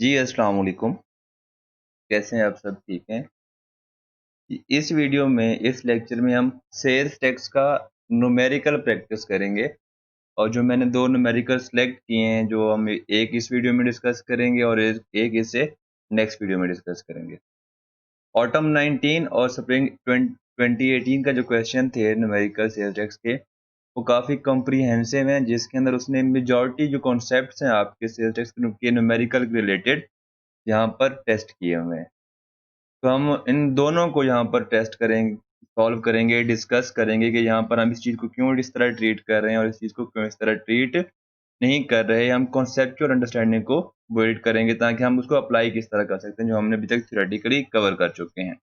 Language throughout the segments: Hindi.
जी, अस्सलाम वालेकुम। कैसे हैं आप सब ठीक हैं? इस वीडियो में इस लेक्चर में हम सेल्स टैक्स का न्यूमेरिकल प्रैक्टिस करेंगे और जो मैंने 2 न्यूमेरिकल सेलेक्ट किए हैं जो हम एक इस वीडियो में डिस्कस करेंगे और एक इसे नेक्स्ट वीडियो में डिस्कस करेंगे। ऑटम 19 और स्प्रिंग 2018 का जो क्वेश्चन थे न्यूमेरिकल सेल्स टैक्स के वो काफ़ी कॉम्प्रिहेंसिव हैं जिसके अंदर उसने मेजॉरिटी जो कॉन्सेप्ट्स हैं आपके सेल्स टैक्स के न्यूमेरिकल के रिलेटेड यहाँ पर टेस्ट किए हुए हैं। तो हम इन दोनों को यहाँ पर टेस्ट करेंगे, सॉल्व करेंगे, डिस्कस करेंगे कि यहाँ पर हम इस चीज़ को क्यों इस तरह ट्रीट कर रहे हैं और इस चीज़ को क्यों इस तरह ट्रीट नहीं कर रहे हैं। हम कॉन्सेप्चुअल अंडरस्टैंडिंग को बिल्ड करेंगे ताकि हम उसको अप्लाई किस तरह कर सकते हैं, जो हमने अभी तक थ्योरेटिकली कवर कर चुके हैं।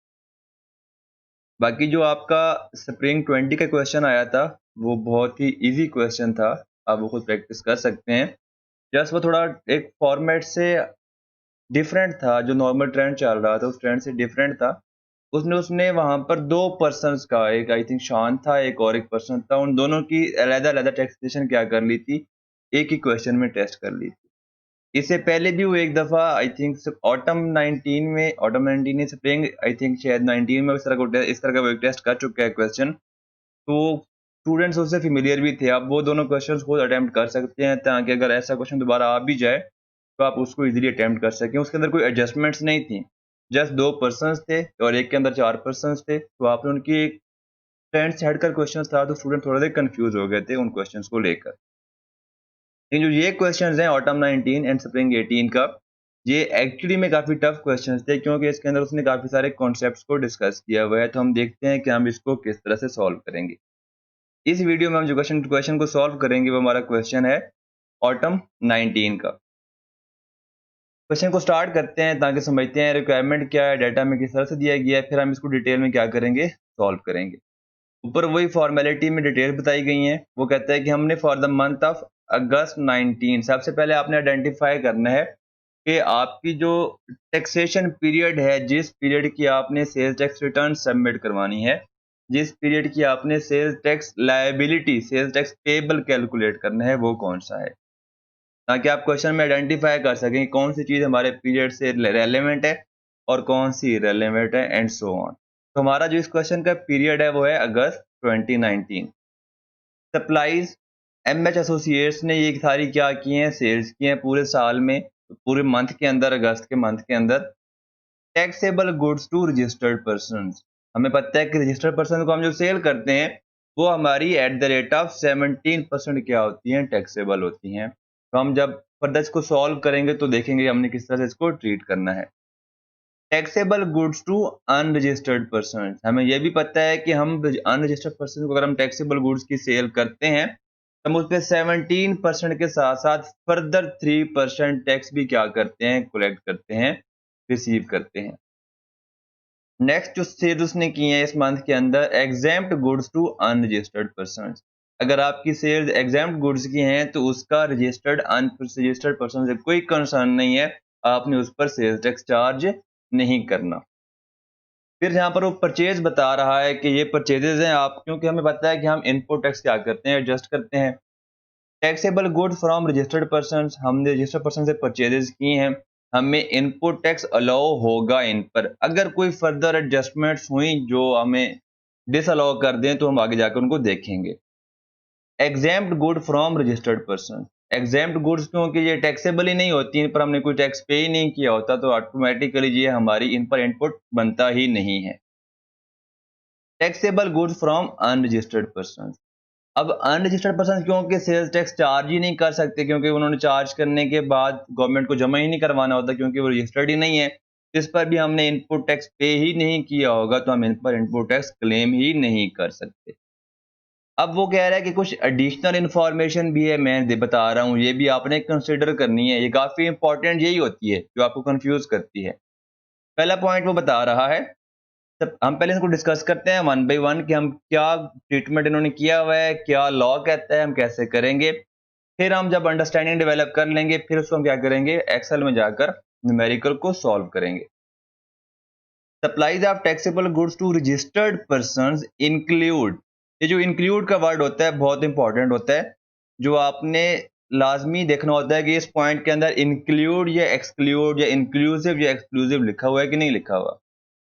बाकी जो आपका स्प्रिंग 20 का क्वेश्चन आया था, वो बहुत ही ईज़ी क्वेश्चन था। आप वो खुद प्रैक्टिस कर सकते हैं। जस्ट वो थोड़ा एक फॉर्मेट से डिफरेंट था, जो नॉर्मल ट्रेंड चल रहा था, उस ट्रेंड से डिफरेंट था। उसने उसने वहाँ पर 2 पर्सन्स का, एक आई थिंक शान था, एक और एक पर्सन था, उन दोनों की अलग-अलग टैक्सेशन क्या कर ली थी, एक ही क्वेश्चन में टेस्ट कर ली थी। इससे पहले भी वो एक दफ़ा आई थिंक ऑटम 19 नहीं स्प्रिंग आई थिंक शायद 19 में इस तरह का वो एक टेस्ट कर चुका है क्वेश्चन। तो स्टूडेंट्स उससे फ़ैमिलियर भी थे। आप वो दोनों क्वेश्चंस खुद अटेम्प्ट कर सकते हैं ताकि अगर ऐसा क्वेश्चन दोबारा आ भी जाए, तो आप उसको ईज़िली अटेम्प्ट कर सकें। उसके अंदर कोई एडजस्टमेंट्स नहीं थी। जस्ट 2 पर्सन्स थे और एक के अंदर 4 पर्सन्स थे। तो आपने उनकी ट्रेंड से हटकर क्वेश्चंस था तो स्टूडेंट थोड़े से कन्फ्यूज़ हो गए थे उन क्वेश्चंस को लेकर। लेकिन जो ये क्वेश्चंस हैं ऑटम 19 एंड स्प्रिंग 18 का, ये एक्चुअली में काफ़ी टफ क्वेश्चंस थे क्योंकि इसके अंदर उसने काफ़ी सारे कॉन्सेप्ट्स को डिस्कस किया हुआ है। तो हम देखते हैं कि हम इसको किस तरह से सॉल्व करेंगे। इस वीडियो में हम जो क्वेश्चन को सॉल्व करेंगे वो हमारा क्वेश्चन है ऑटम 19 का। क्वेश्चन को स्टार्ट करते हैं ताकि समझते हैं रिक्वायरमेंट क्या है, डाटा में किस तरह से दिया गया है, फिर हम इसको डिटेल में क्या करेंगे, सॉल्व करेंगे। ऊपर वही फॉर्मेलिटी में डिटेल बताई गई हैं। वो कहता है कि हमने फॉर द मंथ ऑफ अगस्त 19 सबसे पहले आपने आइडेंटिफाई करना है कि आपकी जो टैक्सेशन पीरियड है, जिस पीरियड की आपने सेल्स टैक्स रिटर्न सबमिट करवानी है, जिस पीरियड की आपने sales tax liability, sales tax payable calculate करना है, वो कौन-सा है। ताकि आप क्वेश्चन में आइडेंटिफाई कर सकें कौन सी चीज़ हमारे पीरियड से रेलेवेंट है और कौन सी इर्रेलेवेंट है एंड सो ऑन। तो हमारा जो इस क्वेश्चन का पीरियड है वो है अगस्त 2019। सप्लाईज एमएच एसोसिएट्स ने ये सारी क्या की हैं, सेल्स की हैं पूरे साल में, पूरे मंथ के अंदर, अगस्त के मंथ के अंदर। Taxable goods to registered persons, हमें पता है कि रजिस्टर्ड पर्सन को हम जो सेल करते हैं वो हमारी एट द रेट ऑफ 17% क्या होती हैं, टैक्सेबल होती हैं। तो हम जब फर्दर इसको सॉल्व करेंगे तो देखेंगे हमने किस तरह से इसको ट्रीट करना है। Taxable goods to unregistered person, हमें यह भी पता है कि हम अनरजिस्टर्ड पर्सन को अगर हम टैक्सेबल गुड्स की सेल करते हैं तो हम उस पर 17% के साथ साथ फर्दर 3% टैक्स भी क्या करते हैं, कलेक्ट करते हैं, रिसीव करते हैं। नेक्स्ट जो सेल उसने की है इस मंथ के अंदर, exempt goods to unregistered person. अगर आपकी सेल्स एग्जाम्प्ट गुड्स की हैं तो उसका रजिस्टर्ड अनरजिस्टर्ड पर्सन से कोई कंसर्न नहीं है, आपने उस पर सेल्स टैक्स चार्ज नहीं करना। फिर यहाँ पर वो परचेज बता रहा है कि ये परचेजेज हैं आप, क्योंकि हमें पता है कि हम इनपुट टैक्स क्या करते हैं, एडजस्ट करते हैं। Taxable good from registered person, हमने रजिस्टर्ड पर्सन से परचेजेज की हैं, हमें इनपुट टैक्स अलाउ होगा इन पर। अगर कोई फर्दर एडजस्टमेंट्स हुई जो हमें डिसअलाउ कर दें तो हम आगे जाकर उनको देखेंगे। Exempt good from registered person, exempt goods क्योंकि ये टैक्सेबल ही नहीं होती, इन पर हमने कोई टैक्स पे ही नहीं किया होता तो ऑटोमेटिकली ये हमारी इन पर इनपुट बनता ही नहीं है। Taxable goods from unregistered person, अब अनरजिस्टर्ड पर्सन क्योंकि सेल्स टैक्स चार्ज ही नहीं कर सकते, क्योंकि उन्होंने चार्ज करने के बाद गवर्नमेंट को जमा ही नहीं करवाना होता क्योंकि वो रजिस्टर्ड ही नहीं है। इस पर भी हमने इनपुट टैक्स पे ही नहीं किया होगा तो हम इन पर इनपुट टैक्स क्लेम ही नहीं कर सकते। अब वो कह रहा है कि कुछ एडिशनल इन्फॉर्मेशन भी है, मैं बता रहा हूँ, ये भी आपने कंसिडर करनी है। ये काफ़ी इंपॉर्टेंट यही होती है जो आपको कंफ्यूज करती है। पहला पॉइंट वो बता रहा है, तब हम पहले इसको डिस्कस करते हैं वन बाय वन कि हम क्या ट्रीटमेंट इन्होंने किया हुआ है, क्या लॉ कहता है, हम कैसे करेंगे। फिर हम जब अंडरस्टैंडिंग डेवलप कर लेंगे फिर उसको हम क्या करेंगे, एक्सेल में जाकर न्यूमेरिकल को सॉल्व करेंगे। Supplies of taxable goods to registered persons include, ये जो इंक्लूड का वर्ड होता है बहुत इंपॉर्टेंट होता है। जो आपने लाजमी देखना होता है कि इस पॉइंट के अंदर इंक्लूड या एक्सक्लूड या इंक्लूसिव या एक्सक्लूसिव लिखा हुआ है कि नहीं लिखा हुआ,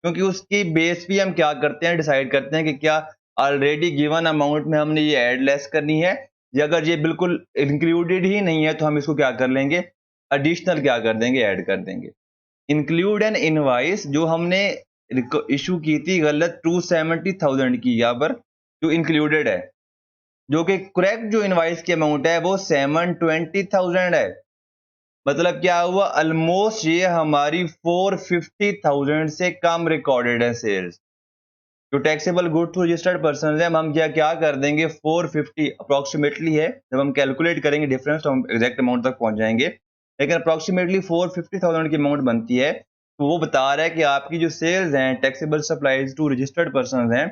क्योंकि उसकी बेस भी हम क्या करते हैं, डिसाइड करते हैं कि क्या ऑलरेडी गिवन अमाउंट में हमने ये ऐड लेस करनी है, या अगर ये बिल्कुल इंक्लूडेड ही नहीं है तो हम इसको क्या कर लेंगे, एडिशनल क्या कर देंगे, ऐड कर देंगे। इंक्लूड एन इनवाइस जो हमने इशू की थी गलत 270,000 की, यहाँ पर जो इंक्लूडेड है, जो कि करेक्ट जो इनवाइस की अमाउंट है वो 720,000 है। मतलब क्या हुआ, ऑलमोस्ट ये हमारी 450,000 से कम रिकॉर्डेड है सेल्स। जो taxable good to registered person है, हम क्या क्या कर देंगे, 450 अप्रोक्सीमेटली है, जब हम कैलकुलेट करेंगे डिफरेंस तो हम एग्जैक्ट अमाउंट तक पहुंच जाएंगे, लेकिन अप्रोक्सीमेटली 450,000 की अमाउंट बनती है। तो वो बता रहा है कि आपकी जो सेल्स हैं taxable supplies to registered person हैं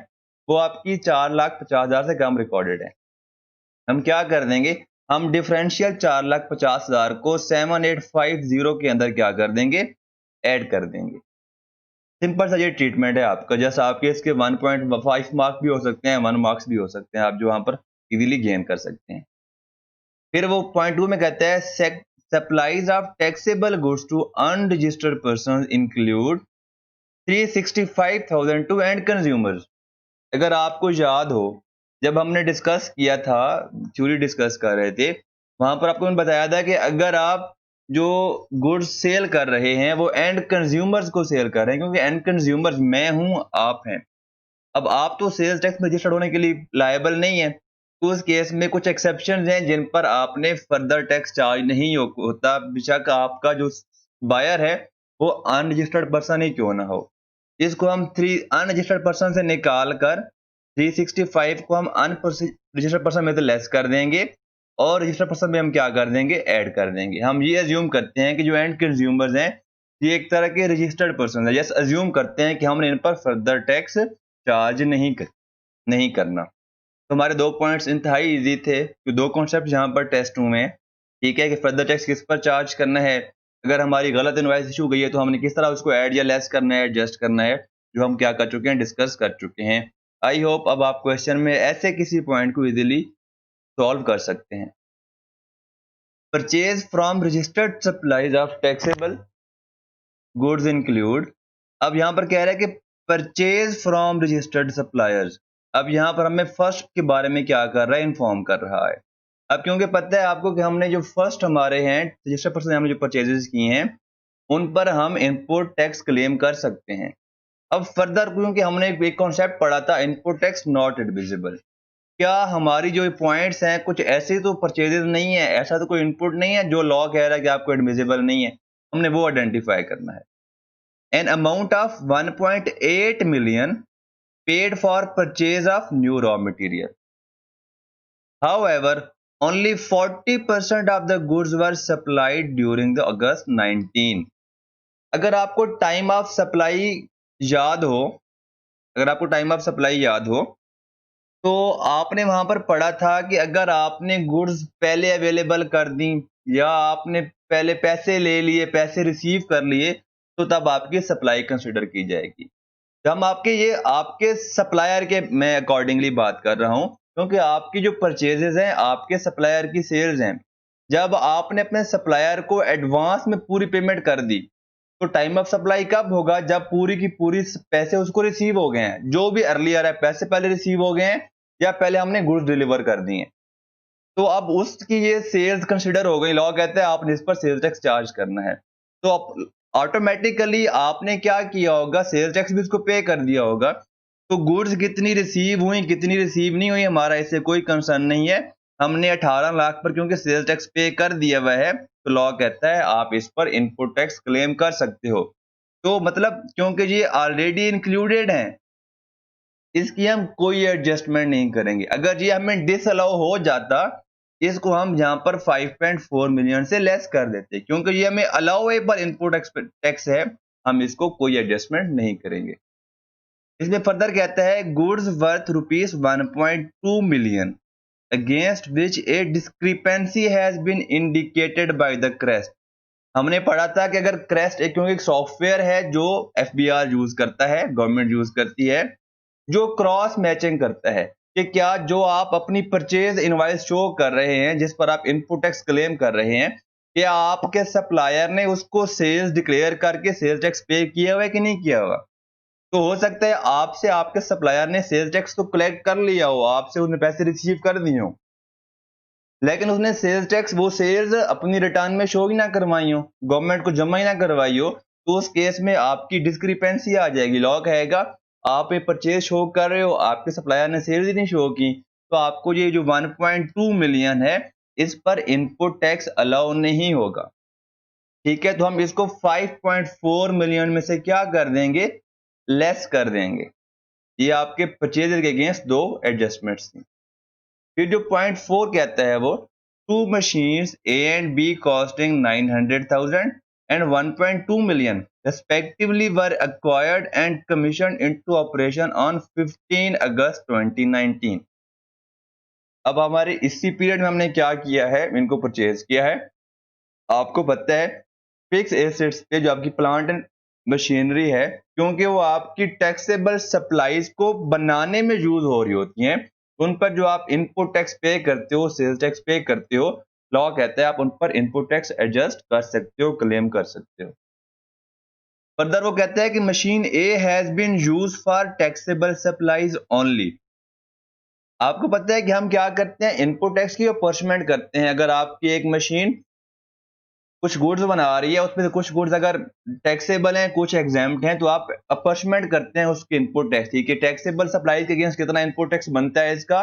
वो आपकी 4,50,000 से कम रिकॉर्डेड है। हम क्या कर देंगे, हम डिफरेंशियल 4,50,000 को 7850 के अंदर क्या कर देंगे, ऐड कर देंगे। सिंपल सा ये ट्रीटमेंट है आपका, जैसा आपके इसके 1.5 मार्क्स भी हो सकते हैं, 1 मार्क्स भी हो सकते हैं, आप जो वहां पर इजीली गेन कर सकते हैं। फिर वो पॉइंट 2 में कहता है supplies of taxable goods to unregistered person include 365,000 to end consumers. अगर आपको याद हो, जब हमने डिस्कस किया था, थ्योरी डिस्कस कर रहे थे, वहां पर आपको मैंने बताया था कि अगर आप जो गुड्स सेल कर रहे हैं वो एंड कंज्यूमर्स को सेल कर रहे हैं, क्योंकि एंड कंज्यूमर्स मैं हूं, आप हैं। अब आप तो सेल्स टैक्स में रजिस्टर्ड होने के लिए लायबल नहीं है, तो उस केस में कुछ एक्सेप्शन हैं जिन पर आपने फर्दर टैक्स चार्ज नहीं होता, बेशक आपका जो बायर है वो अनरजिस्टर्ड पर्सन ही क्यों ना हो। इसको हम अनरजिस्टर्ड पर्सन से निकाल कर 365 को हम अनरजिस्टर्ड पर्सन में तो लेस कर देंगे, और रजिस्टर्ड पर्सन में हम क्या कर देंगे, ऐड कर देंगे। हम ये अज्यूम करते हैं कि जो एंड कंज्यूमर्स हैं ये एक तरह के रजिस्टर्ड पर्सन है, यस अज्यूम करते हैं कि हमने इन पर फर्दर टैक्स चार्ज नहीं करना। तो हमारे 2 पॉइंट्स इंतहाई इजी थे, तो 2 कॉन्सेप्ट यहाँ पर टेस्ट हुए हैं। ठीक है कि फर्दर टैक्स किस पर चार्ज करना है, अगर हमारी गलत इनवॉइस इशू गई है तो हमने किस तरह उसको ऐड या लेस करना है, एडजस्ट करना है, जो हम क्या कर चुके हैं, डिस्कस कर चुके हैं। आई होप अब आप क्वेश्चन में ऐसे किसी पॉइंट को इजीली सॉल्व कर सकते हैं। Purchase from registered supplies of taxable goods include, अब यहां पर कह रहा है कि परचेज फ्रॉम रजिस्टर्ड सप्लायर्स। अब यहां पर हमें फर्स्ट के बारे में क्या कर रहा है, इन्फॉर्म कर रहा है। अब क्योंकि पता है आपको कि हमने जो फर्स्ट हमारे हैं रजिस्टर्ड पर्सन हमने जो परचेजेस किए हैं उन पर हम इनपुट टैक्स क्लेम कर सकते हैं। अब फर्दर क्योंकि हमने एक कॉन्सेप्ट पढ़ा था, इनपुट टैक्स नॉट एडमिसिबल, क्या हमारी जो पॉइंट्स हैं कुछ ऐसे तो परचेजेस नहीं है, ऐसा तो कोई इनपुट नहीं है जो लॉ कह रहा है कि आपको एडमिसिबल नहीं है, हमने वो आइडेंटिफाई करना है। An amount of 1.8 million paid for purchase of new raw material. However, only 40% of the goods were supplied during the August 19. अगर आपको टाइम ऑफ सप्लाई याद हो, अगर आपको टाइम ऑफ सप्लाई याद हो तो आपने वहां पर पढ़ा था कि अगर आपने गुड्स पहले अवेलेबल कर दी या आपने पहले पैसे ले लिए, पैसे रिसीव कर लिए, तो तब आपकी सप्लाई कंसिडर की जाएगी। हम आपके ये आपके सप्लायर के मैं अकॉर्डिंगली बात कर रहा हूं, क्योंकि आपकी जो परचेजेस हैं आपके सप्लायर की सेल्स हैं, जब आपने अपने सप्लायर को एडवांस में पूरी पेमेंट कर दी तो टाइम ऑफ सप्लाई कब होगा, जब पूरी की पूरी पैसे उसको रिसीव हो गए हैं, जो भी अर्लियर है पैसे पहले रिसीव हो गए हैं या पहले हमने गुड्स डिलीवर कर दिए हैं, तो अब उसकी ये सेल्स कंसिडर हो गई। लॉ कहता है आपने इस पर सेल्स टैक्स चार्ज करना है, तो ऑटोमेटिकली आपने क्या किया होगा, सेल्स टैक्स भी उसको पे कर दिया होगा। तो गुड्स कितनी रिसीव हुई कितनी रिसीव नहीं हुई हमारा इससे कोई कंसर्न नहीं है, हमने 18 लाख पर क्योंकि सेल्स टैक्स पे कर दिया हुआ है तो लॉ कहता है आप इस पर इनपुट टैक्स क्लेम कर सकते हो। तो मतलब क्योंकि ये ऑलरेडी इंक्लूडेड है, इसकी हम कोई एडजस्टमेंट नहीं करेंगे। अगर ये हमें डिसअलाउ हो जाता, इसको हम यहाँ पर 5.4 मिलियन से लेस कर देते, क्योंकि ये हमें अलाउएबल इनपुट टैक्स है, हम इसको कोई एडजस्टमेंट नहीं करेंगे। इसमें फर्दर कहता है goods worth rupees 1.2 million against which a discrepancy has been indicated by the crest. हमने पढ़ा था कि अगर क्रेस्ट क्योंकि एक सॉफ्टवेयर है जो एफबीआर यूज करता है, गवर्नमेंट यूज करती है, जो क्रॉस मैचिंग करता है कि क्या जो आप अपनी परचेज इनवॉइस शो कर रहे हैं, जिस पर आप इनपुट टैक्स क्लेम कर रहे हैं, क्या आपके सप्लायर ने उसको सेल्स डिक्लेयर करके सेल्स टैक्स पे किया हुआ है कि नहीं किया हुआ। तो हो सकता है आपसे आपके सप्लायर ने सेल्स टैक्स तो कलेक्ट कर लिया हो, आपसे उसने पैसे रिसीव कर दिए हो, लेकिन उसने सेल्स टैक्स वो सेल्स अपनी रिटर्न में शो ही ना करवाई हो, गवर्नमेंट को जमा ही ना करवाई हो, तो उस केस में आपकी डिस्क्रिपेंसी आ जाएगी। लॉ कहेगा आप ये परचेज शो कर रहे हो, आपके सप्लायर ने सेल्स ही नहीं शो की, तो आपको ये जो 1.2 मिलियन है इस पर इनपुट टैक्स अलाउ नहीं होगा। ठीक है, तो हम इसको 5.4 मिलियन में से क्या कर देंगे, लेस कर देंगे। ये आपके परचेज के अगेंस्ट दो एडजस्टमेंट्स थी। फिर जो पॉइंट 4 कहता है वो two machines A and B costing 900,000 and 1.2 million respectively were acquired and commissioned into operation on 15 August 2019। अब हमारे इसी पीरियड में हमने क्या किया है, इनको परचेज किया है। आपको पता है फिक्स एसेट्स पे जो आपकी प्लांट एंड मशीनरी है, क्योंकि वो आपकी टैक्सेबल सप्लाईज को बनाने में यूज हो रही होती हैं, उन पर जो आप इनपुट टैक्स पे करते हो, सेल्स टैक्स पे करते हो, लॉ कहता है आप उन पर इनपुट टैक्स एडजस्ट कर सकते हो, क्लेम कर सकते हो। फर्दर वो कहता है कि machine A has been use for taxable supplies only. आपको पता है कि हम क्या करते हैं, इनपुट टैक्स की अपॉर्चमेंट करते हैं। अगर आपकी एक मशीन कुछ गुड्स बना रही है, उसमें से कुछ गुड्स अगर टैक्सेबल हैं, कुछ एग्जाम्प्ट हैं, तो आप अपॉर्चमेंट करते हैं उसके इनपुट टैक्स की, कि टैक्सेबल सप्लाईज के अगेंस्ट कितना इनपुट टैक्स बनता है इसका,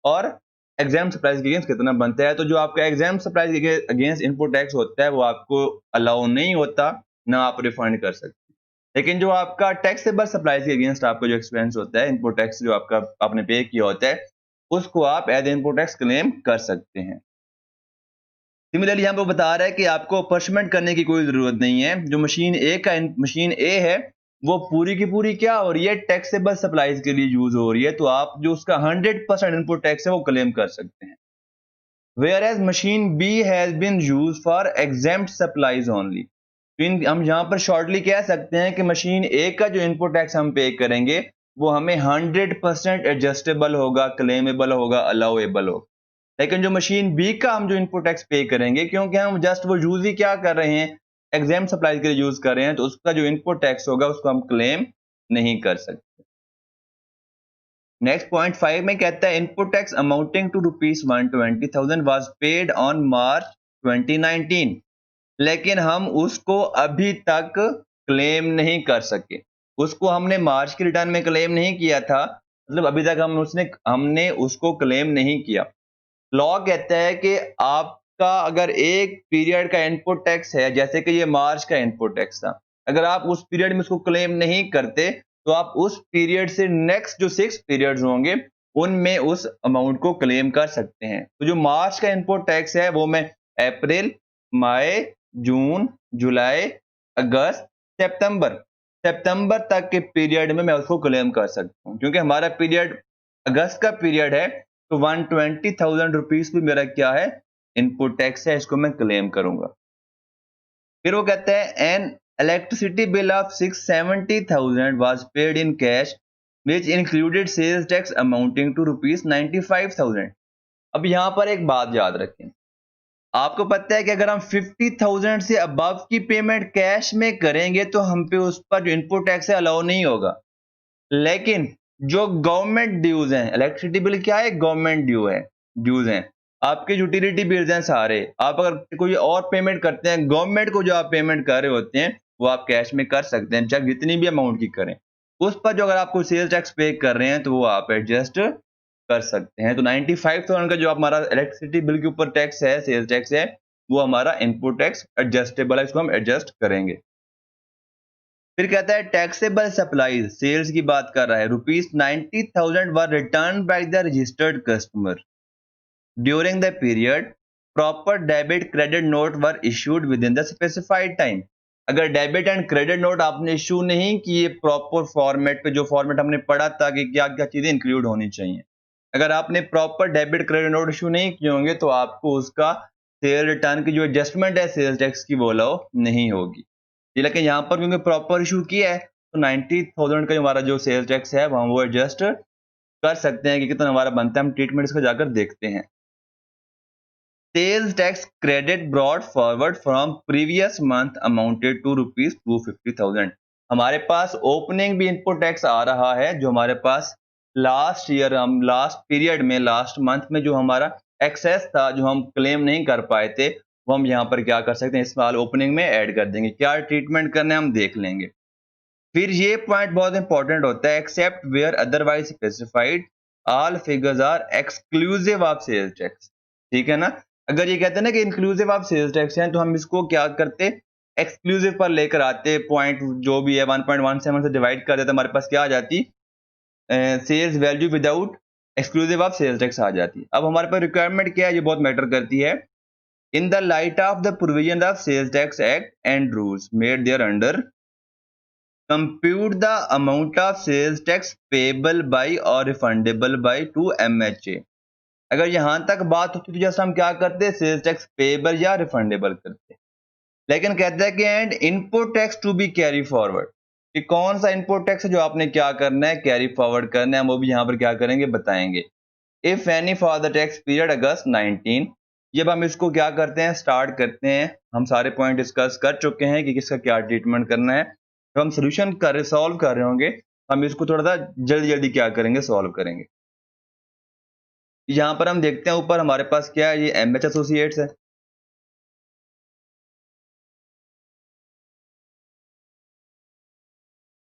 और एग्जाम सप्लाईज के अगेंस्ट कितना बनता है। तो जो आपका एग्जाम सप्लाईज के अगेंस्ट इनपुट टैक्स होता है वो आपको अलाउ नहीं होता, ना आप रिफंड कर सकते। लेकिन जो आपका टैक्सेबल सप्लाईज के अगेंस्ट आपका जो एक्सपेंस होता है, इनपुट टैक्स जो आपका आपने पे किया होता है, उसको आप एज इनपुट टैक्स क्लेम कर सकते हैं। सिमिलरली यहाँ पे बता रहा है कि आपको अपॉर्चमेंट करने की कोई जरूरत नहीं है। जो मशीन ए है वो पूरी की पूरी क्या हो रही है, टैक्सेबल सप्लाईज के लिए यूज हो रही है, तो आप जो उसका 100% इनपुट टैक्स है वो क्लेम कर सकते हैं। Whereas machine B has been use for exempt supplies only. हम यहाँ पर शॉर्टली कह सकते हैं कि मशीन ए का जो इनपुट टैक्स हम पे करेंगे वो हमें 100% एडजस्टेबल होगा, क्लेमेबल होगा, अलाउएबल होगा। लेकिन जो मशीन बी का हम जो इनपुट टैक्स पे करेंगे, क्योंकि हम जस्ट वो यूज ही क्या कर रहे हैं, एग्जाम सप्लाई के लिए यूज कर रहे हैं, तो उसका जो इनपुट टैक्स होगा उसको हम क्लेम नहीं कर सकते। नेक्स्ट पॉइंट 5 में कहता है input tax amounting to ₹120,000 was paid on March 2019, लेकिन हम उसको अभी तक क्लेम नहीं कर सके। उसको हमने मार्च की रिटर्न में क्लेम नहीं किया था, मतलब अभी तक हमने उसको क्लेम नहीं किया। लॉ कहता है कि आपका अगर एक पीरियड का इनपुट टैक्स है, जैसे कि ये मार्च का इनपुट टैक्स था, अगर आप उस पीरियड में उसको क्लेम नहीं करते तो आप उस पीरियड से नेक्स्ट जो 6 पीरियड्स होंगे उनमें उस अमाउंट को क्लेम कर सकते हैं। तो जो मार्च का इनपुट टैक्स है वो मैं अप्रैल, मई, जून, जुलाई, अगस्त, सितंबर तक के पीरियड में मैं उसको क्लेम कर सकता हूँ। क्योंकि हमारा पीरियड अगस्त का पीरियड है, तो 120,000 रुपीज भी मेरा क्या है, इनपुट टैक्स है, इसको मैं क्लेम करूंगा। फिर वो कहते हैं an electricity bill of 670,000 was paid in cash which included sales tax amounting to ₹95,000। अब यहां पर एक बात याद रखें, आपको पता है कि अगर हम 50,000 से अबव की पेमेंट कैश में करेंगे तो हम पे उस पर जो इनपुट टैक्स है अलाउ नहीं होगा। लेकिन जो गवर्नमेंट ड्यूज हैं, इलेक्ट्रिसिटी बिल क्या है, गवर्नमेंट ड्यूज हैं, आपके यूटिलिटी बिल्स हैं सारे, आप अगर कोई और पेमेंट करते हैं, गवर्नमेंट को जो आप पेमेंट कर रहे होते हैं वो आप कैश में कर सकते हैं, चाहे जितनी भी अमाउंट की करें। उस पर जो अगर आपको सेल्स टैक्स पे कर रहे हैं तो वो आप एडजस्ट कर सकते हैं। तो 95,000 का जो हमारा इलेक्ट्रिसिटी बिल के ऊपर टैक्स है, सेल्स टैक्स है, वो हमारा इनपुट टैक्स एडजस्टेबल है, इसको हम एडजस्ट करेंगे। फिर कहता है टैक्सेबल सप्लाईज, सेल्स की बात कर रहा है, ₹90,000 were return by the registered customer during the period proper debit credit note were issued within the specified time. अगर डेबिट एंड क्रेडिट नोट आपने इशू नहीं किए प्रॉपर फॉर्मेट पे, जो फॉर्मेट हमने पढ़ा था कि क्या क्या चीजें इंक्लूड होनी चाहिए, अगर आपने proper debit credit note issue नहीं किए होंगे तो आपको उसका सेल रिटर्न की जो एडजस्टमेंट है सेल्स टैक्स की वो अलाउ नहीं होगी। लेकिन यहाँ पर क्योंकि प्रॉपर इशू किया है तो 90,000 का हमारा जो सेल्स टैक्स है वो एडजस्ट कर सकते हैं कि कितना हमारा बनता है, हम ट्रीटमेंट इसका जाकर देखते हैं। Sales tax credit brought forward from previous month amounted to ₹250,000। हमारे पास ओपनिंग भी इनपुट टैक्स आ रहा है जो हमारे पास लास्ट ईयर, हम लास्ट पीरियड में, लास्ट मंथ में जो हमारा एक्सेस था, जो हम क्लेम नहीं कर पाए थे, वो हम यहाँ पर क्या कर सकते हैं, इस साल ओपनिंग में ऐड कर देंगे। क्या ट्रीटमेंट करना है हम देख लेंगे। फिर ये पॉइंट बहुत इंपॉर्टेंट होता है, except where otherwise specified all figures are exclusive of sales tax. ठीक है ना। अगर ये कहते हैं ना कि इंक्लूसिव ऑफ सेल्स टैक्स हैं, तो हम इसको क्या करते, एक्सक्लूसिव पर लेकर आते, पॉइंट जो भी है 1.17 से डिवाइड कर देते, हमारे पास क्या आ जाती, sales value without exclusive of sales tax आ जाती। अब हमारे पास रिक्वायरमेंट क्या है, ये बहुत मैटर करती है। In the light of the provision of sales tax act and rules made thereunder, compute the amount of sales tax payable by or refundable by to MHA। अगर यहां तक बात होती तो जैसे हम क्या करते, सेल्स टैक्स पेबल या रिफंडेबल करते, लेकिन कहते हैं कि and input tax to be carry forward, कि कौन सा इनपुट टैक्स है जो आपने क्या करना है, कैरी फॉरवर्ड करना है, हम वो भी यहाँ पर क्या करेंगे, बताएंगे। If any for the tax period August 19। जब हम इसको क्या करते हैं, स्टार्ट करते हैं, हम सारे पॉइंट डिस्कस कर चुके हैं कि किसका क्या ट्रीटमेंट करना है। जब हम सोल्यूशन कर सॉल्व कर रहे होंगे, हम इसको थोड़ा सा जल्दी जल्दी क्या करेंगे, सॉल्व करेंगे। यहाँ पर हम देखते हैं ऊपर हमारे पास क्या है, ये एमएच एसोसिएट्स है।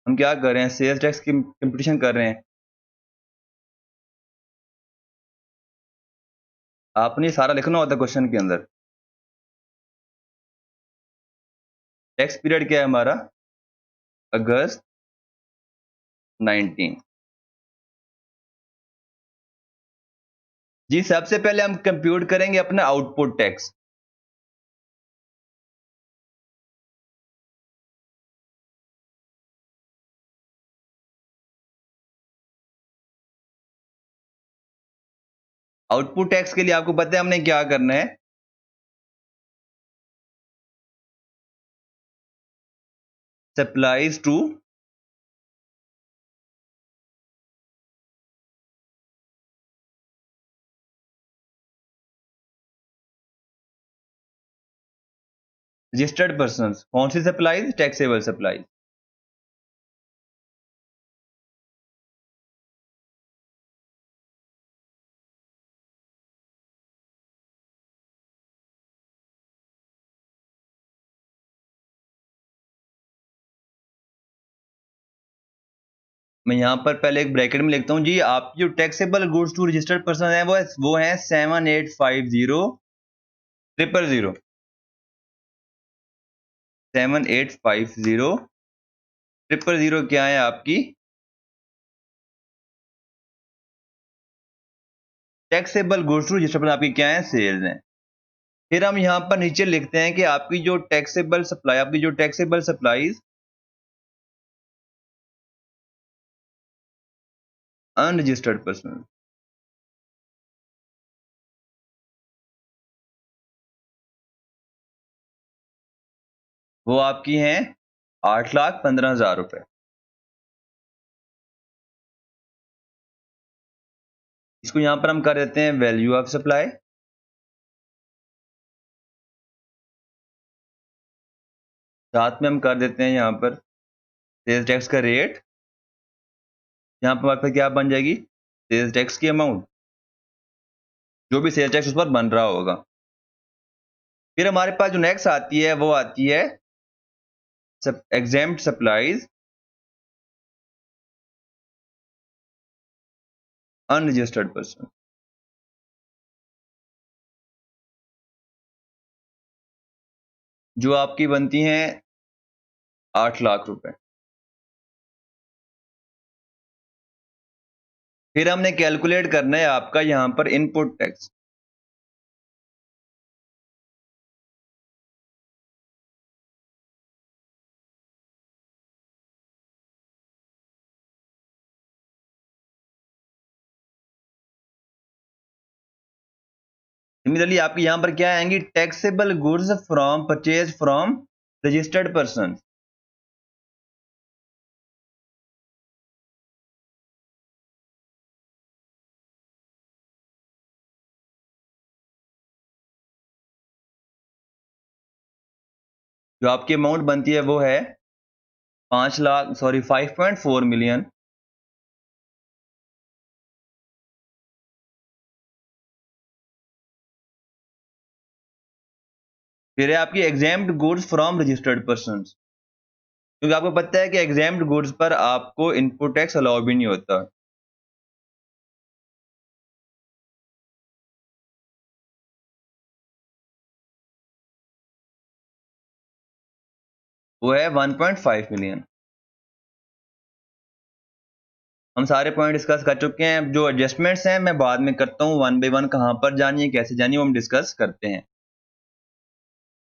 हम क्या कर रहे हैं, सेल्स टैक्स की कंपटीशन कर रहे हैं। आपने सारा लिखना होता है क्वेश्चन के अंदर। टैक्स पीरियड क्या है हमारा, अगस्त 19। जी सबसे पहले हम कंप्यूट करेंगे अपना आउटपुट टैक्स। आउटपुट टैक्स के लिए आपको पता है हमने क्या करना है, सप्लाईज टू रजिस्टर्ड पर्सन। कौन सी सप्लाईज, टैक्सेबल सप्लाई। मैं यहाँ पर पहले एक ब्रैकेट में लिखता हूँ जी, आपकी जो taxable goods to registered person है वो है 7850 7850 क्या है आपकी taxable goods to registered person, आपकी क्या है, सेल्स है। फिर हम यहाँ पर नीचे लिखते हैं कि आपकी जो टैक्सेबल सप्लाई, आपकी जो टैक्सेबल सप्लाईज अनरजिस्टर्ड पर्सन, वो आपकी हैं 8,15,000 रुपए। इसको यहाँ पर हम कर देते हैं वैल्यू ऑफ सप्लाई, साथ में हम कर देते हैं यहाँ पर सेल्स टैक्स का रेट। यहाँ पर हमारे पास क्या बन जाएगी, सेल्स टैक्स की अमाउंट, जो भी सेल्स टैक्स उस पर बन रहा होगा। फिर हमारे पास जो नेक्स्ट आती है वो आती है एग्जेम्प्ट सप्लाईज अनरजिस्टर्ड पर्सन, जो आपकी बनती हैं 8 लाख रुपए। फिर हमने कैलकुलेट करना है आपका यहाँ पर इनपुट टैक्स। सिमिलरली आपकी यहाँ पर क्या आएंगी, taxable goods from purchase from registered person. जो आपकी अमाउंट बनती है वो है 5.4 मिलियन। फिर है आपकी examined goods from registered person, क्योंकि आपको पता है कि एग्जाम्ड गुड्स पर आपको इनपुट टैक्स अलाउ भी नहीं होता। वो है 1.5 मिलियन। हम सारे पॉइंट डिस्कस कर चुके हैं। जो एडजस्टमेंट्स हैं मैं बाद में करता हूँ, वन बाई वन कहाँ पर जानी है, कैसे जानी है, वो हम डिस्कस करते हैं।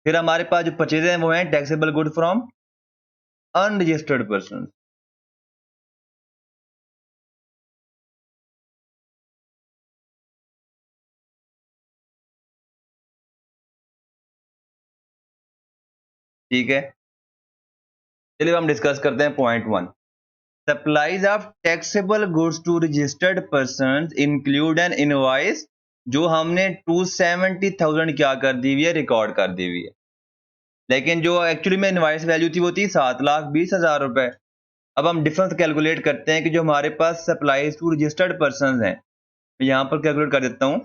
फिर हमारे पास जो परचेज हैं वो हैं taxable good from unregistered person. ठीक है, चलिए हम डिस्कस करते हैं point one. Supplies of taxable goods to registered person include an invoice. जो हमने 270,000 क्या कर दी हुई है, रिकॉर्ड कर दी हुई है, लेकिन जो एक्चुअली में इनवॉइस वैल्यू थी वो थी 7,20,000 रुपए। अब हम डिफरेंस कैलकुलेट करते हैं कि जो हमारे पास सप्लाईज टू रजिस्टर्ड पर्सन हैं, मैं यहाँ पर कैलकुलेट कर देता हूँ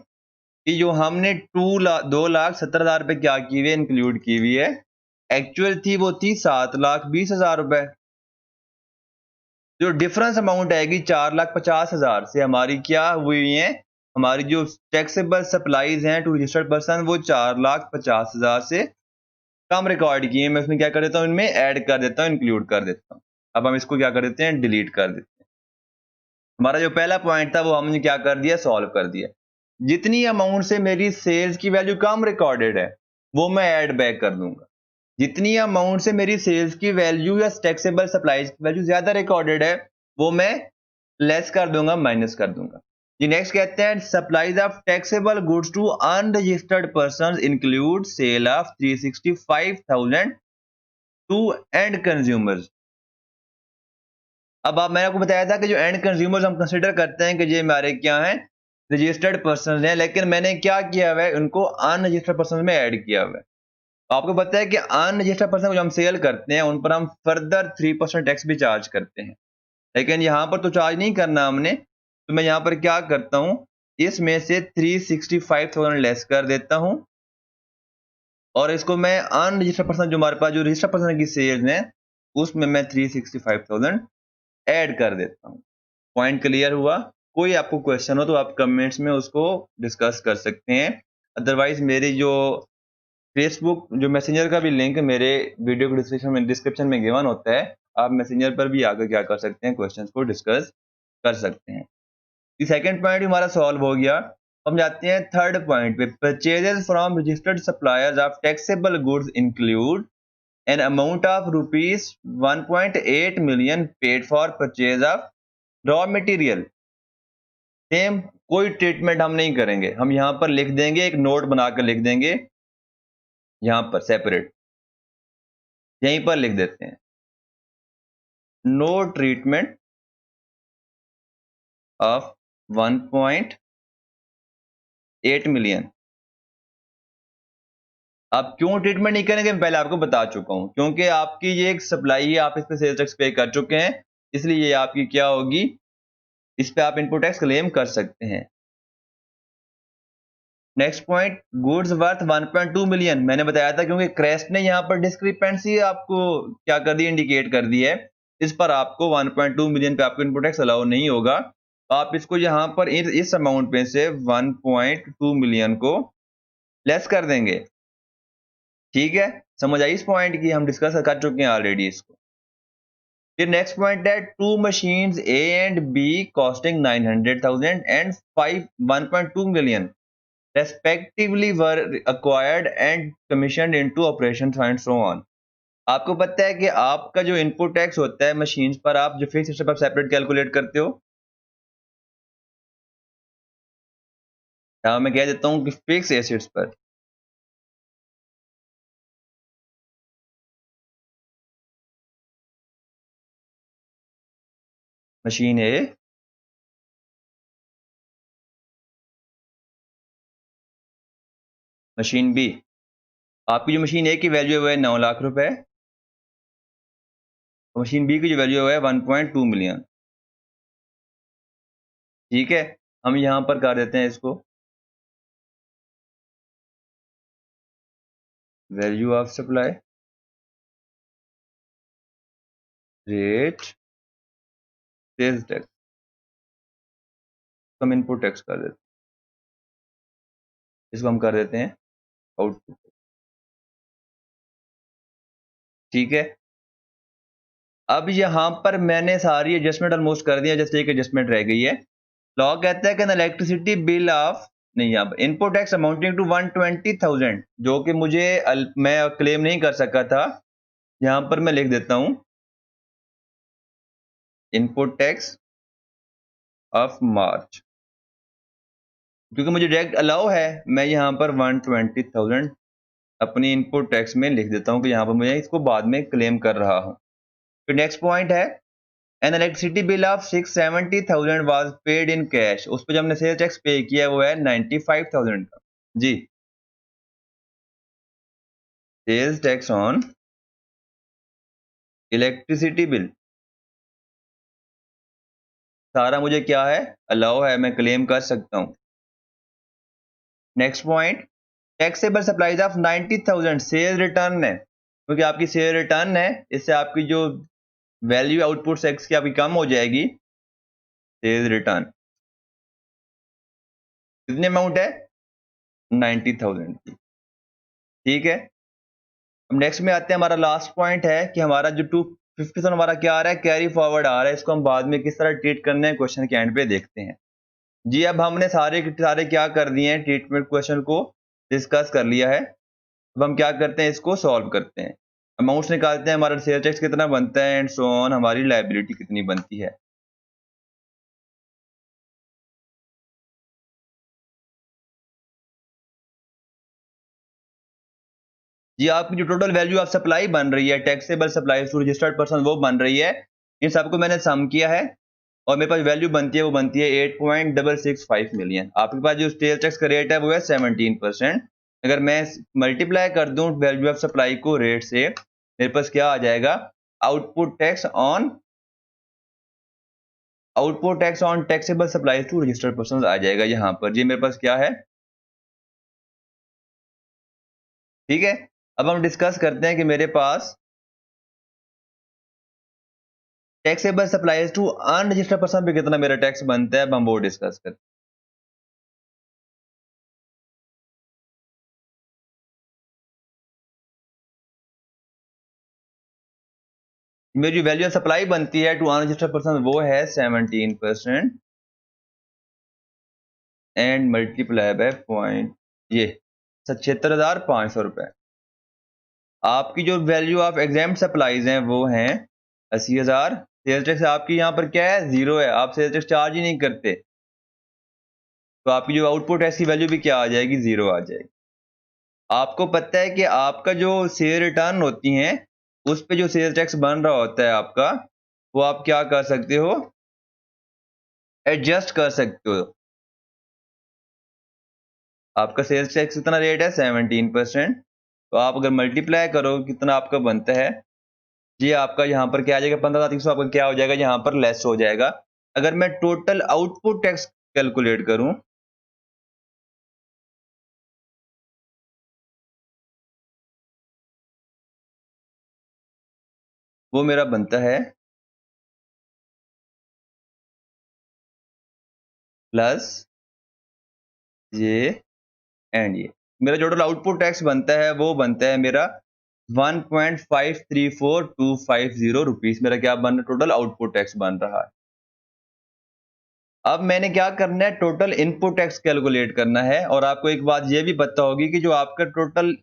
कि जो हमने 2,70,000 रुपए क्या की हुई है, इंक्लूड की हुई है, एक्चुअल थी वो थी 7,20,000 रुपए। जो डिफरेंस अमाउंट आएगी 4,50,000 से हमारी क्या हुई है, हमारी जो टैक्सेबल सप्लाईज हैं टू रजिस्टर्ड पर्सन वो 4,50,000 से कम रिकॉर्ड की है। मैं उसमें क्या कर देता हूँ, इनमें ऐड कर देता हूँ, इंक्लूड कर देता हूँ। अब हम इसको क्या कर देते हैं, डिलीट कर देते हैं। हमारा जो पहला पॉइंट था वो हमने क्या कर दिया, सॉल्व कर दिया। जितनी अमाउंट से मेरी सेल्स की वैल्यू कम रिकॉर्डेड है वो मैं ऐड बैक कर दूंगा। जितनी अमाउंट से मेरी सेल्स की वैल्यू या टैक्सेबल सप्लाईज की वैल्यू ज्यादा रिकॉर्डेड है वो मैं लेस कर दूंगा, माइनस कर दूंगा। जी नेक्स्ट कहते हैं supplies of taxable goods to unregistered person include sale of 365,000 to end consumers. अब आप मैंने आपको बताया था कि जो एंड कंज्यूमर्स हम कंसिडर करते हैं कि ये हमारे क्या हैं, रजिस्टर्ड पर्सन हैं, लेकिन मैंने क्या किया हुआ है, उनको अनरजिस्टर्ड पर्सन में ऐड किया हुआ है। तो आपको पता है कि अनरजिस्टर्ड पर्सन को जो हम सेल करते हैं उन पर हम फर्दर 3% टैक्स भी चार्ज करते हैं, लेकिन यहाँ पर तो चार्ज नहीं करना हमने। तो मैं यहाँ पर क्या करता हूँ, इसमें से 365,000 लेस कर देता हूँ और इसको मैं अनरजिस्टर्ड पर्सन जो हमारे पास जो रजिस्टर्ड पर्सन की सेल्स हैं उसमें मैं 365,000 ऐड कर देता हूँ। पॉइंट क्लियर हुआ? कोई आपको क्वेश्चन हो तो आप कमेंट्स में उसको डिस्कस कर सकते हैं। अदरवाइज मेरी जो फेसबुक जो मैसेंजर का भी लिंक मेरे वीडियो के डिस्क्रिप्शन में गिवन होता है, आप मैसेंजर पर भी आकर क्या कर सकते हैं, क्वेश्चंस को डिस्कस कर सकते हैं। सेकंड पॉइंट हमारा सॉल्व हो गया। हम जाते हैं थर्ड पॉइंट पे। Purchases from registered suppliers of taxable goods include an amount of rupees 1.8 million paid for purchase of raw material. Same, कोई ट्रीटमेंट हम नहीं करेंगे, हम यहां पर लिख देंगे, एक नोट बनाकर लिख देंगे यहां पर सेपरेट, यहीं पर लिख देते हैं नो ट्रीटमेंट ऑफ 1.8 मिलियन। आप क्यों ट्रीटमेंट नहीं करेंगे, मैं पहले आपको बता चुका हूं, क्योंकि आपकी ये एक सप्लाई है, आप इस पे सेल्स टैक्स पे कर चुके हैं, इसलिए ये आपकी क्या होगी, इस पे आप इनपुट टैक्स क्लेम कर सकते हैं। Next point, goods worth 1.2 million. मैंने बताया था क्योंकि क्रेस्ट ने यहाँ पर डिस्क्रिपेंसी आपको क्या कर दी, इंडिकेट कर दी है, इस पर आपको 1.2 मिलियन पे आपको इनपुट टैक्स अलाउ नहीं होगा। आप इसको यहाँ पर इस अमाउंट पे से 1.2 मिलियन को लेस कर देंगे। ठीक है, समझ आई इस पॉइंट की, हम डिस्कस कर चुके हैं ऑलरेडी इसको। फिर नेक्स्ट पॉइंट है two machines A and B costing 900,000 and 1.2 million respectively were acquired and commissioned into operations and so on। आपको पता है कि आपका जो इनपुट टैक्स होता है मशीन्स पर, आप जो फिक्स एसेट पर सेपरेट कैलकुलेट करते हो, मैं कह देता हूं कि फिक्स एसेट्स पर मशीन ए, मशीन बी आपकी जो मशीन ए की वैल्यू है 9 लाख रुपए, मशीन बी की जो वैल्यू है 1.2 मिलियन। ठीक है, हम यहां पर कर देते हैं इसको value of supply rate sales tax, हम इनपुट टैक्स कर देते हैं, इसको हम कर देते हैं आउटपुट। ठीक है, अब यहां पर मैंने सारी एडजस्टमेंट ऑलमोस्ट कर दिया, जस्ट एक एडजस्टमेंट रह गई है। लॉ कहता है कि इलेक्ट्रिसिटी बिल ऑफ, नहीं, अब इनपुट टैक्स अमाउंटिंग टू 120,000, जो कि मुझे मैं क्लेम नहीं कर सका था, यहां पर मैं लिख देता हूं इनपुट टैक्स ऑफ मार्च, क्योंकि मुझे डायरेक्ट अलाउ है, मैं यहां पर 120,000 अपनी इनपुट टैक्स में लिख देता हूं कि यहां पर मैं इसको बाद में क्लेम कर रहा हूं। फिर नेक्स्ट पॉइंट है N electricity bill of 670,000 was paid in cash, उस पर जो हमने सेल्स टैक्स पे किया है वो है 95,000 का। जी, sales tax on electricity bill सारा मुझे क्या है, अलाउ है, मैं क्लेम कर सकता हूं। Next point, taxable supplies of 90,000 cell return है, क्योंकि आपकी सेल रिटर्न है, इससे आपकी जो वैल्यू आउटपुट टैक्स की आपकी कम हो जाएगी। सेल रिटर्न कितनी अमाउंट है, 90,000 की। ठीक है, अब नेक्स्ट में आते हैं, हमारा लास्ट पॉइंट है कि हमारा जो 250,000 हमारा क्या आ रहा है, कैरी फॉरवर्ड आ रहा है, इसको हम बाद में किस तरह ट्रीट करने हैं क्वेश्चन के एंड पे देखते हैं। जी, अब हमने सारे के सारे क्या कर दिए हैं, ट्रीटमेंट क्वेश्चन को डिस्कस कर लिया है। अब हम क्या करते हैं, इसको सॉल्व करते हैं, अमाउंट्स निकालते हैं, हमारा सेल टैक्स कितना बनता है एंड सो ऑन, हमारी लायबिलिटी कितनी बनती है। जी, आपकी जो टोटल वैल्यू ऑफ सप्लाई बन रही है, taxable supply to registered person, वो बन रही है, इन सबको मैंने सम किया है और मेरे पास वैल्यू बनती है, वो बनती है 8.665 मिलियन। आपके पास जो सेल टैक्स का रेट है वो है 17%। अगर मैं मल्टीप्लाई कर दूं वैल्यू ऑफ सप्लाई को रेट से, मेरे पास क्या आ जाएगा, output tax on taxable supply to registered person आ जाएगा यहाँ पर। जी, मेरे पास क्या है, ठीक है। अब हम डिस्कस करते हैं कि मेरे पास taxable supplies to unregistered person पे कितना मेरा टैक्स बनता है, अब हम वो डिस्कस करते हैं। मेरी जो वैल्यू ऑफ सप्लाई बनती है टू अनरजिस्टर्ड पर्सन वो है 17% एंड मल्टीप्लाई बाय पॉइंट, ये 76,500 रुपए। आपकी जो वैल्यू ऑफ एग्जाम सप्लाईज हैं वो हैं 80,000। सेल्स टैक्स आपकी यहाँ पर क्या है, जीरो है, आप सेल्स टैक्स चार्ज ही नहीं करते, तो आपकी जो आउटपुट है इसकी वैल्यू भी क्या आ जाएगी, जीरो आ जाएगी। आपको पता है कि आपका जो सेल रिटर्न होती हैं उस पे जो सेल टैक्स बन रहा होता है आपका, वो आप क्या कर सकते हो, एडजस्ट कर सकते हो। आपका सेल्स टैक्स कितना रेट है, 17%, तो आप अगर मल्टीप्लाई करो कितना आपका बनता है, ये आपका यहाँ पर क्या आ जाएगा, 15,300 आपका क्या हो जाएगा, यहाँ पर लेस हो जाएगा। अगर मैं टोटल आउटपुट टैक्स कैलकुलेट करूं, वो मेरा बनता है प्लस ये एंड ये, मेरा जो टोटल आउटपुट टैक्स बनता है वो बनता है मेरा 1.534250 रुपीज, मेरा क्या बन रहा है, टोटल आउटपुट टैक्स बन रहा है। अब मैंने क्या करना है, टोटल इनपुट टैक्स कैलकुलेट करना है, और आपको एक बात ये भी पता होगी कि जो आपका टोटल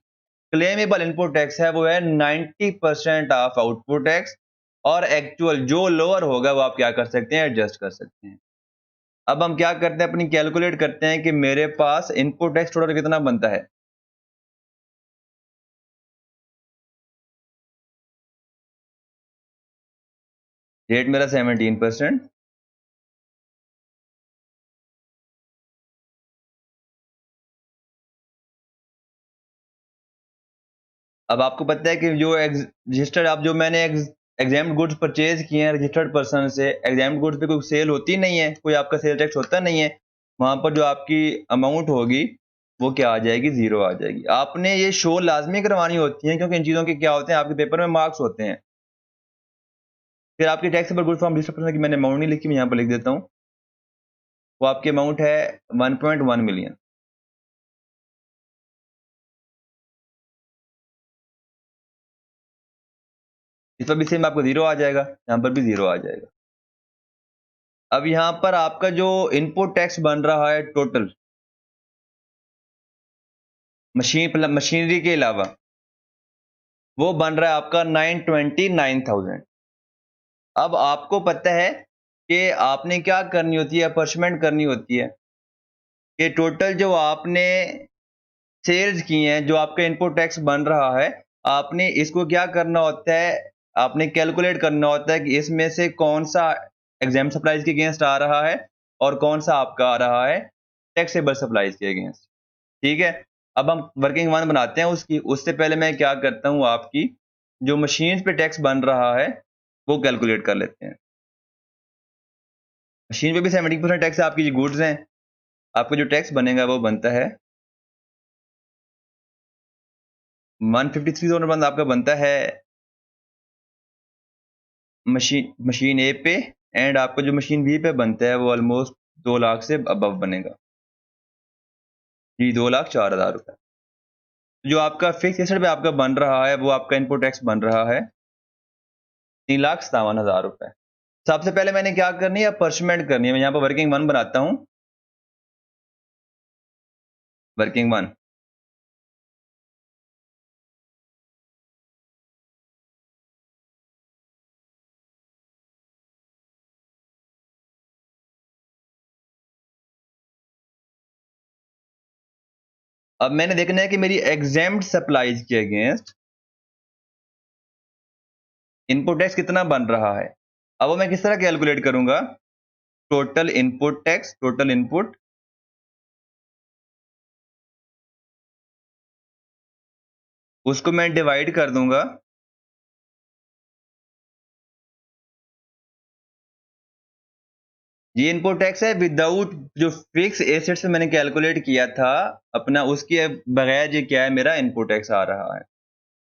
क्लेमेबल इनपुट टैक्स है वो है 90% ऑफ आउटपुट टैक्स, और एक्चुअल जो लोअर होगा वो आप क्या कर सकते हैं, एडजस्ट कर सकते हैं। अब हम क्या करते हैं, अपनी कैलकुलेट करते हैं कि मेरे पास इनपुट टैक्स टोटल कितना बनता है। रेट मेरा 17%, अब आपको पता है कि जो रजिस्टर्ड, आप जो मैंने एग्जाम्ड गुड्स परचेज किए हैं रजिस्टर्ड पर्सन से, एग्जाम्ड गुड्स पे कोई सेल होती नहीं है, कोई आपका सेल टैक्स होता नहीं है, वहां पर जो आपकी अमाउंट होगी वो क्या आ जाएगी, जीरो आ जाएगी। आपने ये शो लाजमी करवानी होती है, क्योंकि इन चीज़ों के क्या होते हैं, आपके पेपर में मार्क्स होते हैं। फिर आपकी taxable goods form registered person की मैंने अमाउंट नहीं लिखी, मैं यहाँ पर लिख देता हूँ। वो आपकी अमाउंट है 1.1 मिलियन। इस पर भी सेम आपको जीरो आ जाएगा, यहाँ पर भी जीरो आ जाएगा। अब यहाँ पर आपका जो इनपुट टैक्स बन रहा है टोटल मशीनरी के अलावा, वो बन रहा है आपका 929,000। अब आपको पता है कि आपने क्या करनी होती है, अपॉर्चमेंट करनी होती है कि टोटल जो आपने सेल्स की हैं, जो आपका इनपुट टैक्स बन रहा है, आपने इसको क्या करना होता है, आपने कैलकुलेट करना होता है कि इसमें से कौन सा एग्जाम सप्लाईज के अगेंस्ट आ रहा है और कौन सा आपका आ रहा है टैक्सेबल सप्लाईज के अगेंस्ट। ठीक है, अब हम वर्किंग वन बनाते हैं उसकी। उससे पहले मैं क्या करता हूँ, आपकी जो मशीन पे टैक्स बन रहा है वो कैलकुलेट कर लेते हैं। मशीन पे भी 70% टैक्स आपकी जो गुड्स हैं, आपको जो टैक्स बनेगा वो बनता है 153 बंद आपका बनता है मशीन ए पे, एंड आपको जो मशीन बी पे बनता है वो ऑलमोस्ट 2 लाख से अबव बनेगा जी, 2,04,000 रुपए। जो आपका फिक्स एसेट पे आपका बन रहा है वो आपका इनपुट टैक्स बन रहा है 3,57,000 रुपए। सबसे पहले मैंने क्या करनी है, अपॉर्चमेंट करनी है। मैं यहाँ पर वर्किंग वन बनाता हूँ, वर्किंग वन। अब मैंने देखना है कि मेरी एग्जेम्प्ट सप्लाईज के अगेंस्ट इनपुट टैक्स कितना बन रहा है। अब वो मैं किस तरह कैलकुलेट करूंगा, total input tax, total input, उसको मैं डिवाइड कर दूंगा ये इनपुट टैक्स है विदाउट जो फिक्स एसेट्स मैंने कैलकुलेट किया था अपना, उसके बगैर ये क्या है, मेरा इनपुट टैक्स आ रहा है।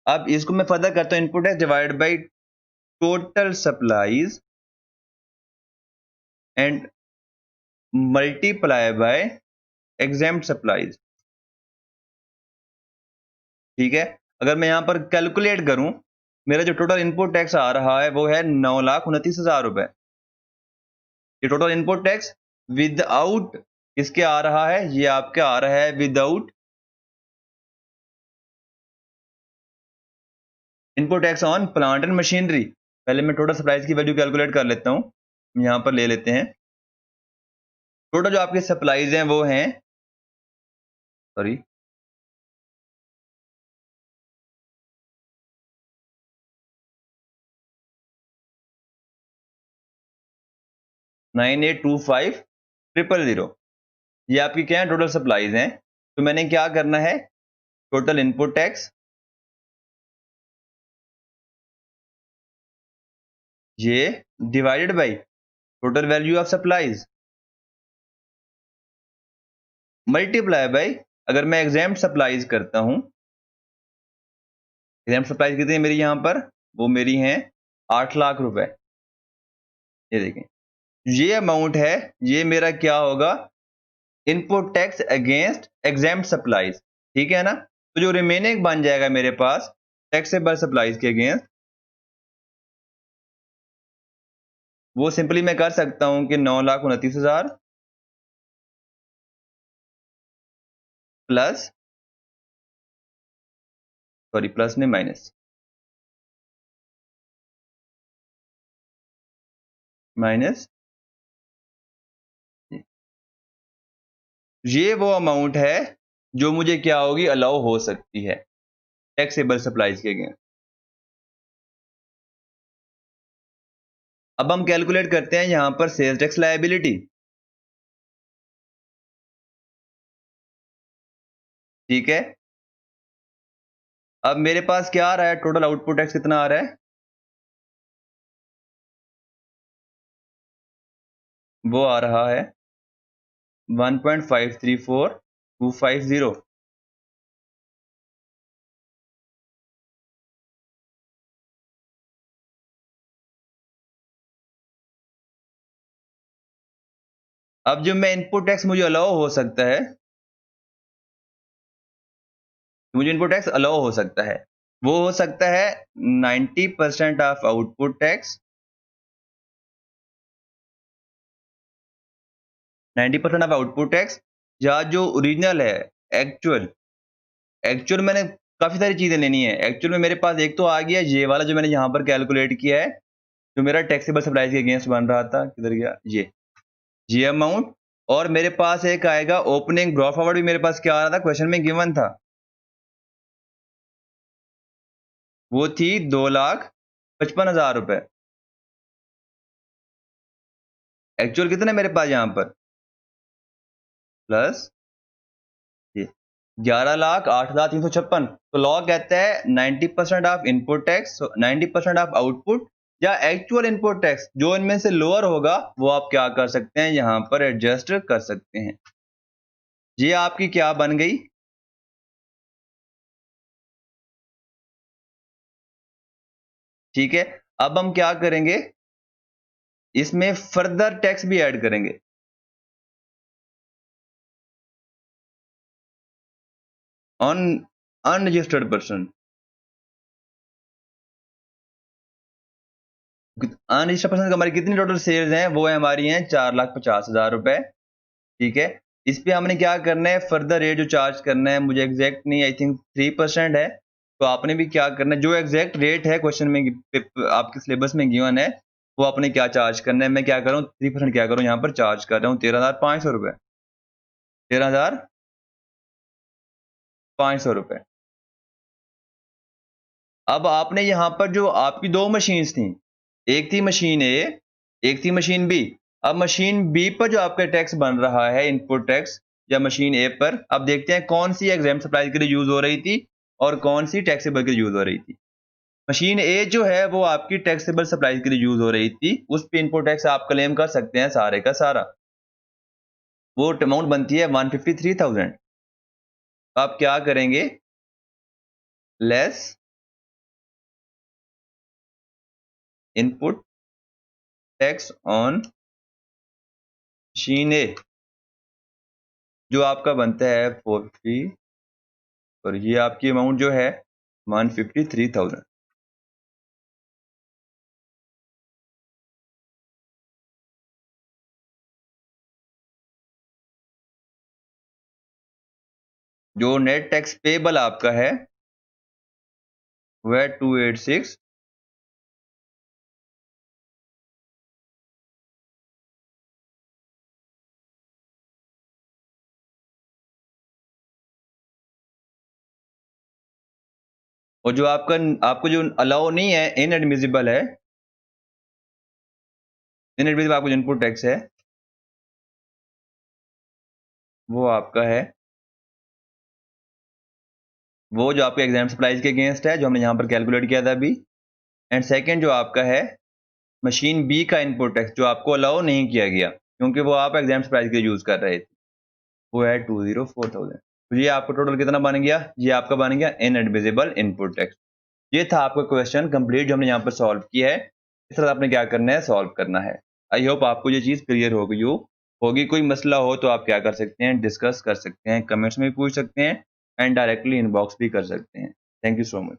अब इसको मैं फर्दर करता हूं, input tax divide by total supplies and multiply by exempt supplies. ठीक है, अगर मैं यहां पर कैलकुलेट करूं, मेरा जो टोटल इनपुट टैक्स आ रहा है वो है 9,29,000 रुपए। ये टोटल इनपुट टैक्स विदाउट किसके आ रहा है, ये आपका आ रहा है without input tax on plant and machinery. पहले मैं टोटल सप्लाईज की वैल्यू कैलकुलेट कर लेता हूं, यहां पर ले लेते हैं। टोटल जो आपके सप्लाईज हैं वो हैं, सॉरी, $9,825,000। ये आपकी क्या है, टोटल सप्लाईज हैं। तो मैंने क्या करना है, टोटल इनपुट टैक्स ये divided by total value of supplies multiply by, अगर मैं एग्जाम्प्ट सप्लाईज करता हूं, एग्जाम्प्ट सप्लाईज कितनी है मेरी यहां पर, वो मेरी हैं 8 लाख रुपए। ये देखें, ये अमाउंट है, ये मेरा क्या होगा, input tax against exempt supplies. ठीक है ना, तो जो रिमेनिंग बन जाएगा मेरे पास टैक्सेबल सप्लाईज के अगेंस्ट, वो सिंपली मैं कर सकता हूं कि 9,29,000 प्लस, सॉरी प्लस नहीं, माइनस, माइनस ये वो अमाउंट है जो मुझे क्या होगी, अलाउ हो सकती है टैक्सेबल सप्लाईज के अगेंस्ट। अब हम कैलकुलेट करते हैं यहां पर सेल्स टैक्स लायबिलिटी। ठीक है, अब मेरे पास क्या आ रहा है, टोटल आउटपुट टैक्स कितना आ रहा है, वो आ रहा है 1.534250। अब जो मैं इनपुट टैक्स मुझे अलाउ हो सकता है, मुझे इनपुट टैक्स अलाउ हो सकता है, वो हो सकता है 90% of output tax, 90% of output tax, या जो ओरिजिनल है, एक्चुअल एक्चुअल मैंने काफ़ी सारी चीज़ें लेनी है। एक्चुअल में मेरे पास एक तो आ गया ये वाला जो मैंने यहाँ पर कैलकुलेट किया है, जो मेरा टैक्सेबल सप्लाईज के अगेंस्ट बन रहा था, किधर गया ये अमाउंट। और मेरे पास एक आएगा ओपनिंग ड्रॉ फॉरवर्ड, भी मेरे पास क्या आ रहा था, क्वेश्चन में गिवन था, वो थी 2,55,000 रुपए। एक्चुअल कितना है मेरे पास यहाँ पर, प्लस ये 11,08,356। तो लॉ कहता है 90% of input tax, 90% of output या एक्चुअल इनपुट टैक्स, जो इनमें से लोअर होगा वो आप क्या कर सकते हैं, यहां पर एडजस्ट कर सकते हैं। ये आपकी क्या बन गई, ठीक है। अब हम क्या करेंगे, इसमें फर्दर टैक्स भी ऐड करेंगे। On unregistered person, unregistered person हमारी कितनी टोटल सेल्स हैं, वो है हमारी हैं 4,50,000 रुपए, ठीक है। इस पे हमने क्या करना है, फर्दर रेट जो चार्ज करना है, मुझे एग्जैक्ट नहीं, आई थिंक 3% है। तो आपने भी क्या करना है, जो एग्जैक्ट रेट है क्वेश्चन में आपके सिलेबस में गिवन है, वो आपने क्या चार्ज करना है। मैं क्या कर रहा हूँ, 3% क्या करूँ, यहाँ पर चार्ज कर रहा हूँ 13,500 रुपए, 13,500 रुपए। अब आपने यहाँ पर जो आपकी दो मशीन्स थी, एक थी मशीन ए, एक थी मशीन बी। अब मशीन बी पर जो आपका टैक्स बन रहा है, इनपुट टैक्स, या मशीन ए पर, अब देखते हैं कौन सी एग्जाम सप्लाई के लिए यूज हो रही थी और कौन सी टैक्सेबल के लिए यूज हो रही थी। मशीन ए जो है वो आपकी टैक्सेबल सप्लाई के लिए यूज हो रही थी, उस पे इनपुट टैक्स आप क्लेम कर सकते हैं सारे का सारा, वो अमाउंट बनती है 153,000। आप क्या करेंगे, less input tax on machine A, जो आपका बनता है 40, और ये आपकी अमाउंट जो है 153,000। जो नेट टैक्स पेबल आपका है वह 286, और जो आपका आपको जो अलाउ नहीं है, इनएडमिसिबल है, इनएडमिसिबल आपको जो इनपुट टैक्स है वो आपका है, वो जो आपके एग्जाम सप्लाईज के अगेंस्ट है, जो हमने यहाँ पर कैलकुलेट किया था अभी। एंड सेकेंड जो आपका है मशीन बी का इनपुट टैक्स, जो आपको अलाउ नहीं किया गया क्योंकि वो आप एग्जाम सप्लाईज के यूज कर रहे थे, वो है 204,000। तो ये आपका टोटल कितना बन गया, ये आपका बन गया इनएडमिसिबल इनपुट टैक्स। ये था आपका क्वेश्चन कंप्लीट जो हमने यहाँ पर सॉल्व किया है। इस तरह आपने क्या करना है, सॉल्व करना है। आई होप आपको ये चीज़ क्लियर हो गई होगी। कोई मसला हो तो आप क्या कर सकते हैं, डिस्कस कर सकते हैं, कमेंट्स में भी पूछ सकते हैं, एंड डायरेक्टली इनबॉक्स भी कर सकते हैं। Thank you so much.